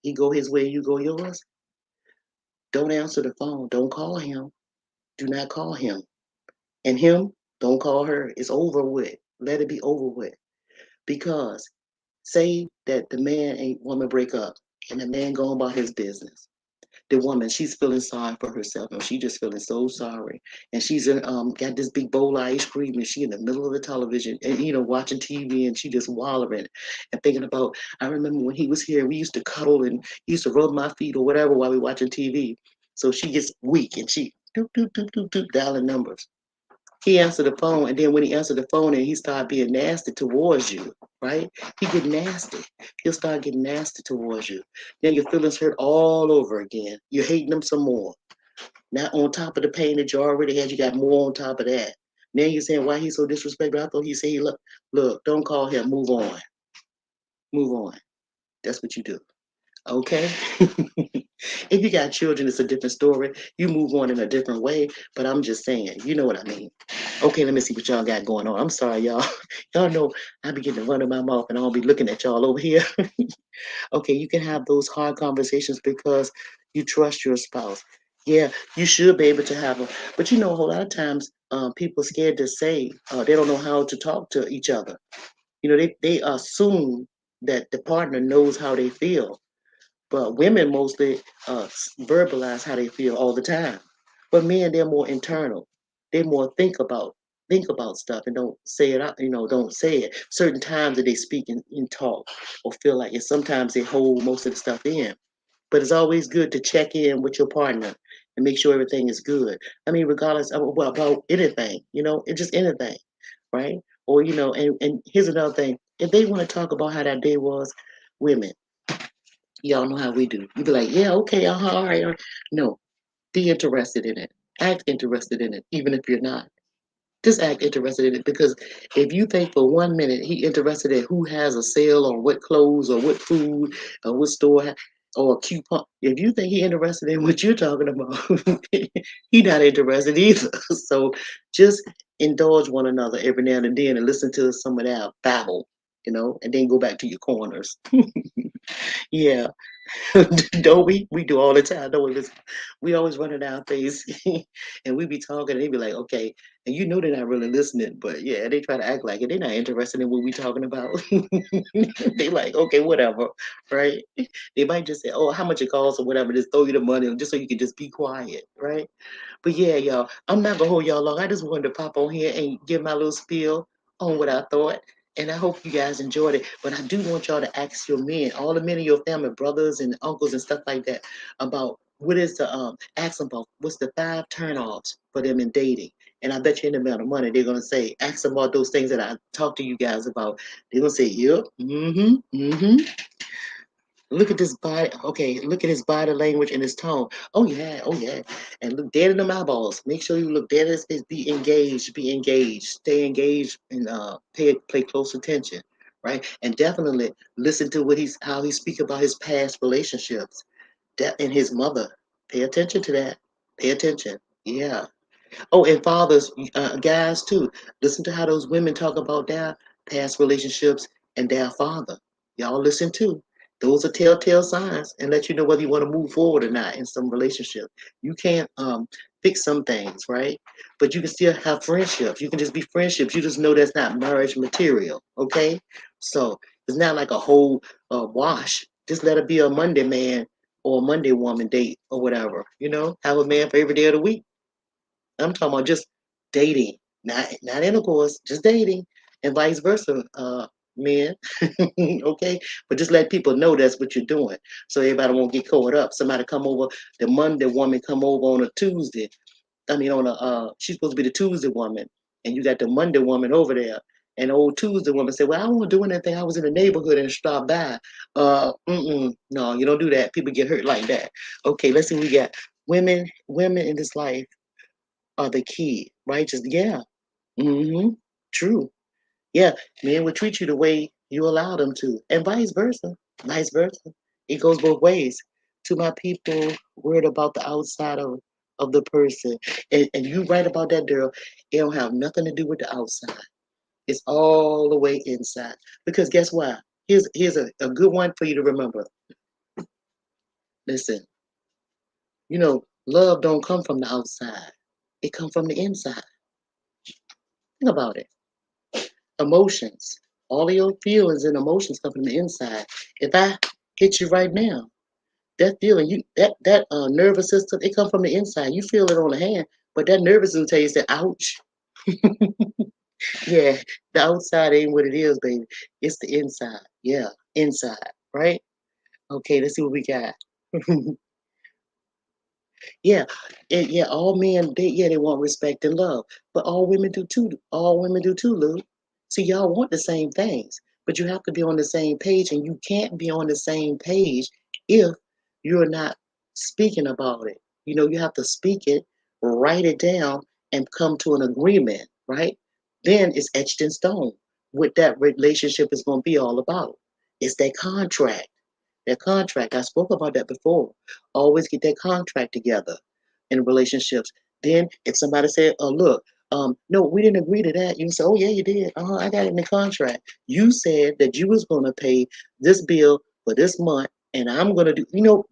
he go his way, you go yours. Don't answer the phone. Don't call him. Do not call him. And him, don't call her. It's over with. Let it be over with. Because say that the man and woman break up and the man going about his business. The woman, she's feeling sorry for herself and she just feeling so sorry. And she's got this big bowl of ice cream and she in the middle of the television and watching TV and she just wallowing and thinking about, I remember when he was here, we used to cuddle and he used to rub my feet or whatever while we watching TV. So she gets weak and she doop doop doop doop doop dialing numbers. He answered the phone, and then when he answered the phone and he started being nasty towards you, right? He get nasty. He'll start getting nasty towards you. Then your feelings hurt all over again. You're hating him some more. Now on top of the pain that you already had, you got more on top of that. Now you're saying why he's so disrespectful. I thought he said, look, don't call him. Move on. Move on. That's what you do. Okay. If you got children, it's a different story. You move on in a different way. But I'm just saying, you know what I mean. Okay, let me see what y'all got going on. I'm sorry, y'all. Y'all know I be getting the run in my mouth and I'll be looking at y'all over here. Okay, you can have those hard conversations because you trust your spouse. Yeah, you should be able to have them. But a whole lot of times people are scared to say they don't know how to talk to each other. They assume that the partner knows how they feel. But women mostly verbalize how they feel all the time. But men, they're more internal. They more think about stuff and don't say it out. Don't say it. Certain times that they speak and talk or feel like it. Sometimes they hold most of the stuff in. But it's always good to check in with your partner and make sure everything is good. I mean, regardless of well, about anything, it's just anything, right? Or and here's another thing: if they want to talk about how that day was, women, y'all know how we do. You be like, yeah, okay, all right, all right. No, be interested in it. Act interested in it, even if you're not. Just act interested in it because if you think for 1 minute he interested in who has a sale or what clothes or what food or what store or a coupon, if you think he interested in what you're talking about, he not interested either. So just indulge one another every now and then and listen to some of that babble, and then go back to your corners. Yeah. Don't we? We do all the time, don't we? We always running our face and we be talking and they be like, okay. And they're not really listening, but yeah, they try to act like it. They're not interested in what we talking about. They like, okay, whatever, right? They might just say, oh, how much it costs or whatever, just throw you the money just so you can just be quiet, right? But yeah, y'all, I'm not gonna hold y'all long. I just wanted to pop on here and give my little spiel on what I thought. And I hope you guys enjoyed it. But I do want y'all to ask your men, all the men in your family, brothers and uncles and stuff like that, about what is the ask them about what's the 5 turnoffs for them in dating. And I bet you any amount of money they're gonna say, ask them about those things that I talked to you guys about. They're gonna say, yep, look at this body. Okay, look at his body language and his tone. Oh yeah, oh yeah. And look dead in them eyeballs. Make sure you look dead as be engaged, stay engaged, and pay close attention, right? And definitely listen to how he speak about his past relationships. That and his mother. Pay attention to that. Pay attention. Yeah. Oh, and fathers, guys too. Listen to how those women talk about their past relationships and their father. Y'all listen too. Those are telltale signs and let you know whether you want to move forward or not in some relationship. You can't fix some things, right? But you can still have friendships. You can just be friendships. You just know that's not marriage material, okay? So it's not like a whole wash. Just let it be a Monday man or a Monday woman date or whatever. Have a man for every day of the week. I'm talking about just dating, not intercourse, just dating, and vice versa, men. Okay, but just let people know that's what you're doing, so everybody won't get caught up. Somebody come over, the Monday woman come over on a Tuesday. I mean, on a she's supposed to be the Tuesday woman, and you got the Monday woman over there. And the old Tuesday woman said, "Well, I won't do anything. I was in the neighborhood and stopped by." No, you don't do that. People get hurt like that. Okay, let's see. What we got women in this life are the key, right? Just yeah, hmm true. Yeah, men will treat you the way you allow them to, and vice versa. Vice versa. It goes both ways. To my people worried about the outside of the person, and you right about that, girl. It don't have nothing to do with the outside. It's all the way inside. Because guess what? Here's a good one for you to remember. Listen, love don't come from the outside. It come from the inside. Think about it. Emotions. All of your feelings and emotions come from the inside. If I hit you right now, that feeling, that nervous system, it comes from the inside. You feel it on the hand, but that nervous system tell you, say, ouch. Yeah, the outside ain't what it is, baby. It's the inside. Yeah, inside, right? Okay, let's see what we got. Yeah, yeah. All men, they want respect and love, but all women do too. All women do too, Lou. See, y'all want the same things, but you have to be on the same page, and you can't be on the same page if you're not speaking about it. You have to speak it, write it down, and come to an agreement, right? Then it's etched in stone what that relationship is going to be all about. It's that contract. That contract. I spoke about that before. Always get that contract together in relationships. Then if somebody said, "Oh, look, no, we didn't agree to that," you say, "Oh yeah, you did. I got it in the contract. You said that you was gonna pay this bill for this month, and I'm gonna do.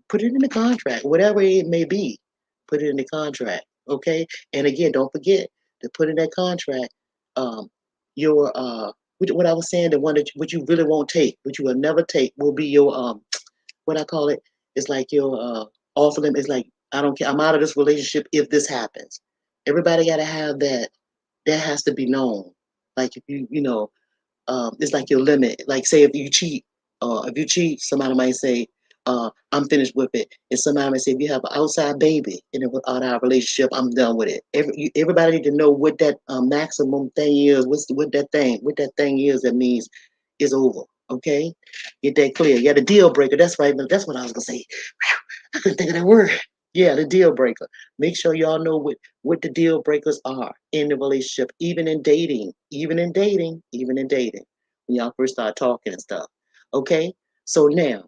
Put it in the contract, whatever it may be. Put it in the contract, okay? And again, don't forget to put in that contract, um, your what I was saying, the one that what you really won't take, what you will never take, will be your what I call it. It's like your off limit. It's like I don't care. I'm out of this relationship if this happens. Everybody got to have that. That has to be known. Like if you know it's like your limit. Like say if you cheat, somebody might say, I'm finished with it. And somebody might say, if you have an outside baby and it without our relationship, I'm done with it. Everybody need to know what that maximum thing is. What that thing is that means is over. Okay, get that clear. Yeah, the deal breaker. That's right. That's what I was gonna say. I couldn't think of that word. Yeah, the deal breaker. Make sure y'all know what the deal breakers are in the relationship, even in dating, when y'all first start talking and stuff. Okay, so now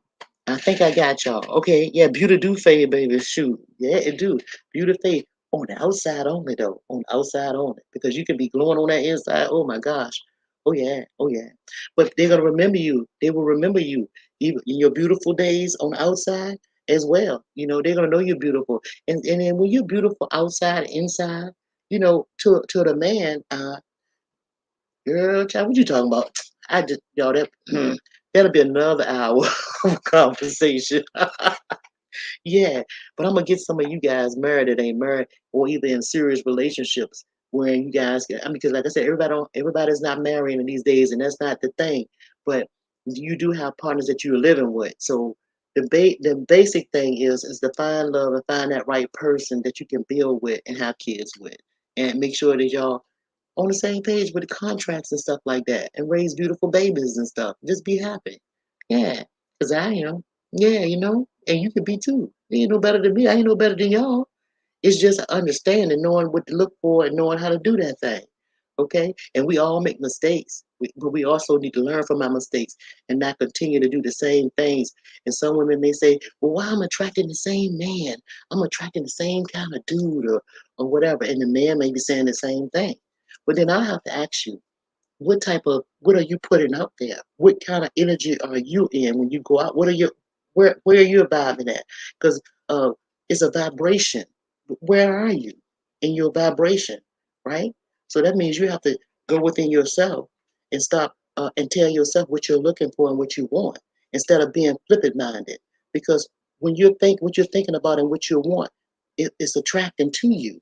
I think I got y'all. Okay, yeah, beauty do fade, baby. Shoot, yeah, it do. Beauty fade on the outside only, though. On the outside only, because you can be glowing on that inside. Oh my gosh. Oh yeah, oh yeah. But they're gonna remember you. They will remember you, even in your beautiful days on the outside as well. You know, they're gonna know you're beautiful. And then when you're beautiful outside and inside, you know, to the man, girl, child, what you talking about? I just y'all that that'll be another hour of conversation. Yeah, but I'm gonna get some of you guys married that ain't married or either in serious relationships where you guys get, I mean, because like I said, everybody's not marrying in these days, and that's not the thing. But you do have partners that you're living with. So the basic thing is to find love and find that right person that you can build with and have kids with. And make sure that y'all on the same page with the contracts and stuff like that and raise beautiful babies and stuff. Just be happy. Yeah, because I am. Yeah, you know, and you can be too. You ain't no better than me. I ain't no better than y'all. It's just understanding, knowing what to look for and knowing how to do that thing. Okay? And we all make mistakes. But we also need to learn from our mistakes and not continue to do the same things. And some women may say, well, why am I attracting the same man? I'm attracting the same kind of dude or whatever. And the man may be saying the same thing. But then I have to ask you, what are you putting out there? What kind of energy are you in when you go out? What are your where are you vibing at? Because it's a vibration. Where are you in your vibration, right? So that means you have to go within yourself and stop and tell yourself what you're looking for and what you want instead of being flippant minded. Because when you think what you're thinking about and what you want, it's attracting to you,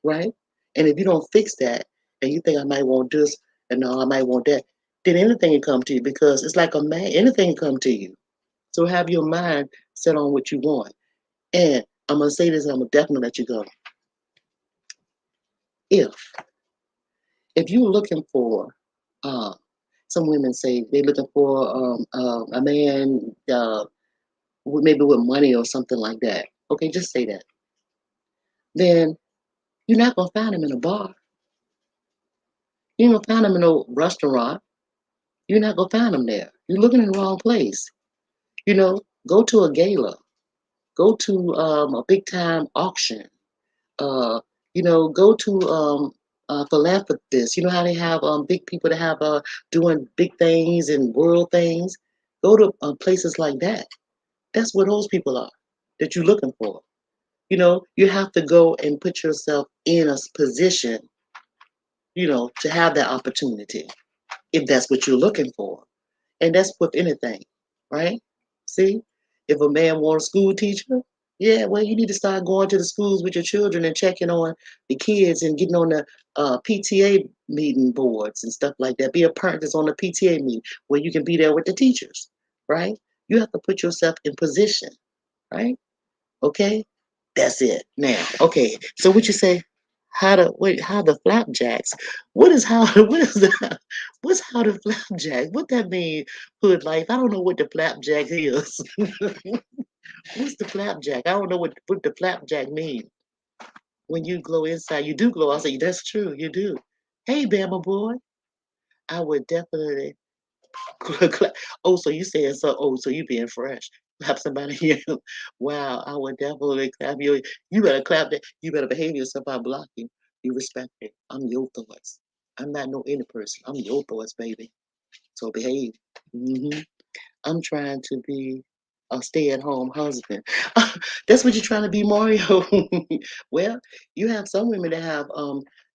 right? And if you don't fix that and you think I might want this and no, I might want that, then anything can come to you because it's like a man, anything can come to you. So have your mind set on what you want. And I'm gonna say this, and I'm gonna definitely let you go. If if you're looking for uh some women say they're looking for a man maybe with money or something like that. Okay, just say that. Then you're not gonna find him in a bar. You ain't gonna find him in no restaurant. You're not gonna find them there. You're looking in the wrong place. You know, go to a gala, go to a big time auction. Uh, you know, go to philanthropists. You know how they have big people that have doing big things and world things. Go to places like that. That's where those people are that you're looking for. You know, you have to go and put yourself in a position, you know, to have that opportunity if that's what you're looking for. And that's with anything, right? See, if a man wants a school teacher, yeah, well, you need to start going to the schools with your children and checking on the kids and getting on the PTA meeting boards and stuff like that. Be a parent that's on the PTA meeting where you can be there with the teachers, right? You have to put yourself in position, right? Okay, that's it. Now, okay. So what you say? How to wait? How the flapjacks? What is how? What is that? What's how the flapjack? What that mean? Hood life? I don't know what the flapjack is. What's the flapjack? I don't know what the flapjack mean. When you glow inside, you do glow. I say that's true. You do. Hey, Bama boy, I would definitely oh, so you saying so? Oh, so you being fresh? Clap somebody here. Wow, I would definitely clap you. You better clap that. You better behave yourself. I block you. You respect me. I'm your thoughts. I'm not no any person. I'm your thoughts, baby. So behave. I'm trying to be a stay-at-home husband. That's what you're trying to be, Mario. Well, you have some women that have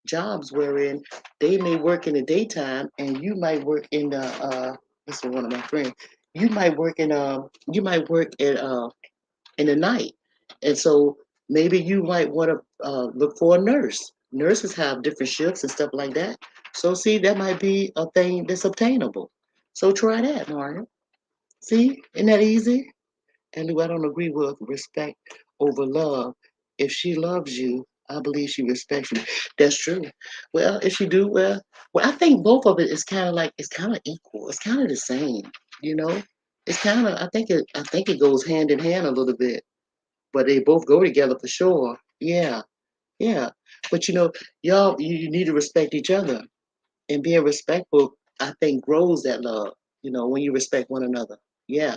jobs wherein they may work in the daytime and you might work in the this is one of my friends. You might work at in the night. And so maybe you might want to look for a nurse. Nurses have different shifts and stuff like that. So see, that might be a thing that's obtainable. So try that, Mario. See, isn't that easy? And Lou, I don't agree with respect over love. If she loves you, I believe she respects you. That's true. Well, if she do, well, I think both of it is kind of like it's kind of equal. It's kind of the same, you know. It's kind of I think it goes hand in hand a little bit, but they both go together for sure. Yeah, yeah. But you need to respect each other, and being respectful, I think, grows that love. When you respect one another. Yeah.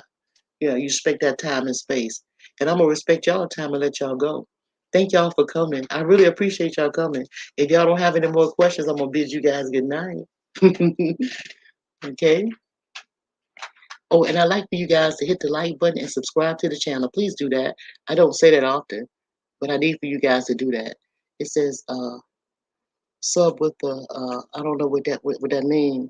Yeah, you respect that time and space. And I'm gonna respect y'all time and let y'all go. Thank y'all for coming. I really appreciate y'all coming. If y'all don't have any more questions, I'm gonna bid you guys good night. Okay. Oh, and I'd like for you guys to hit the like button and subscribe to the channel. Please do that. I don't say that often, but I need for you guys to do that. It says sub with the I don't know what that means.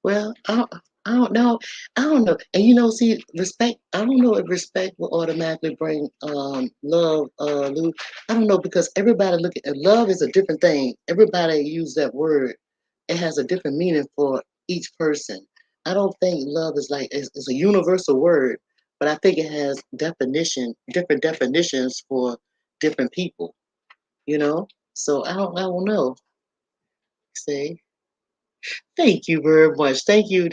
Well, I don't know. I don't know. And see, respect, I don't know if respect will automatically bring love, Lou. I don't know because everybody look at love is a different thing. Everybody use that word. It has a different meaning for each person. I don't think love is like it's a universal word, but I think it has different definitions for different people, you know? So I don't know. See? Thank you very much. Thank you.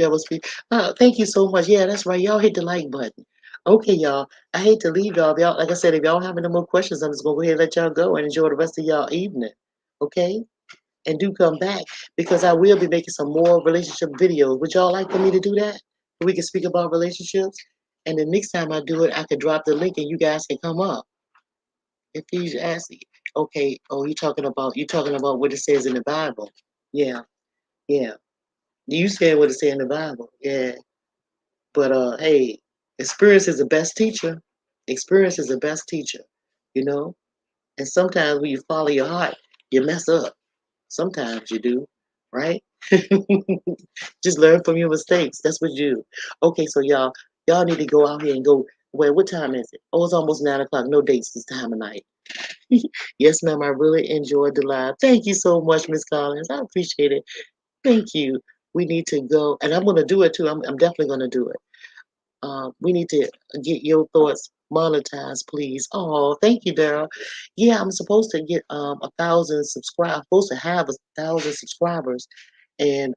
Thank you so much. Yeah, that's right. Y'all hit the like button. Okay, y'all. I hate to leave y'all. Like I said, if y'all have any more questions, I'm just gonna go ahead and let y'all go and enjoy the rest of y'all evening. Okay? And do come back because I will be making some more relationship videos. Would y'all like for me to do that? We can speak about relationships. And the next time I do it, I could drop the link and you guys can come up. If he's asking. Okay. Oh, you talking about what it says in the Bible. Yeah, yeah. You said what it said in the Bible. Yeah. But hey, experience is the best teacher. Experience is the best teacher, you know? And sometimes when you follow your heart, you mess up. Sometimes you do, right? Just learn from your mistakes. That's what you do. Okay, so y'all need to go out here and go. Well, what time is it? Oh, it's almost 9 o'clock. No dates this time of night. Yes, ma'am. I really enjoyed the live. Thank you so much, Miss Collins. I appreciate it. Thank you. We need to go, and I'm gonna do it too. I'm definitely gonna do it. We need to get your thoughts monetized, please. Oh, thank you, Daryl. Yeah, I'm supposed to get 1,000 subscribers. I'm supposed to have 1,000 subscribers, and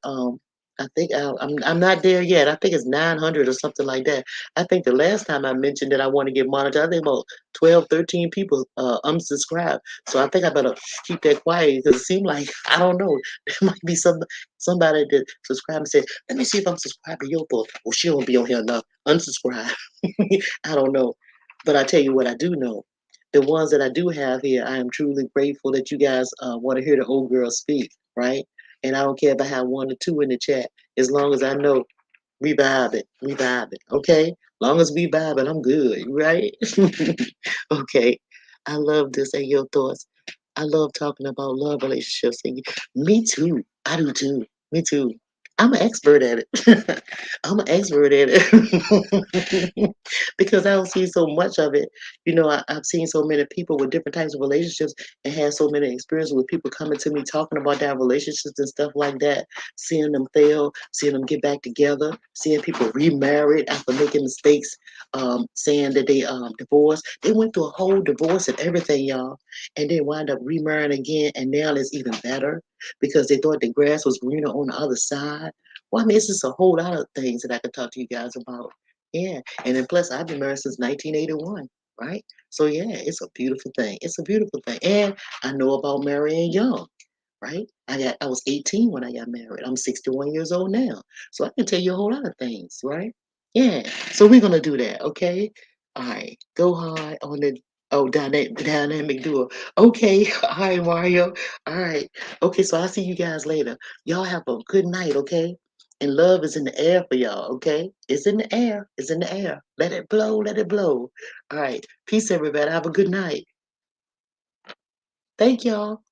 I think I'm not there yet. I think it's 900 or something like that. I think the last time I mentioned that I want to get monetized, I think about 12, 13 people unsubscribed. So I think I better keep that quiet because it seemed like I don't know. There might be somebody that subscribed and said, "Let me see if I'm subscribed to your book." Well, she won't be on here enough. Unsubscribe. I don't know, but I tell you what I do know. The ones that I do have here, I am truly grateful that you guys want to hear the old girl speak, right? And I don't care if I have one or two in the chat, as long as I know we vibe it, okay? Long as we vibe it, I'm good, right? Okay. I love this and your thoughts. I love talking about love relationships. And me too. I do too. Me too. I'm an expert at it. I'm an expert at it because I don't see so much of it. I've seen so many people with different types of relationships and had so many experiences with people coming to me talking about their relationships and stuff like that, seeing them fail, seeing them get back together, seeing people remarried after making mistakes, saying that they divorced. They went through a whole divorce and everything, y'all, and then wind up remarrying again, and now it's even better because they thought the grass was greener on the other side. Well, I mean, it's just a whole lot of things that I could talk to you guys about. Yeah, and then plus I've been married since 1981, right? So yeah, it's a beautiful thing. It's a beautiful thing, and I know about marrying young, right? I was 18 when I got married. I'm 61 years old now, so I can tell you a whole lot of things, right? Yeah. So we're gonna do that, okay? All right. Go hard on the dynamic duo. Okay. All right, Mario. All right. Okay. So I'll see you guys later. Y'all have a good night, okay? And love is in the air for y'all, okay? It's in the air. It's in the air. Let it blow. Let it blow. All right. Peace, everybody. Have a good night. Thank y'all.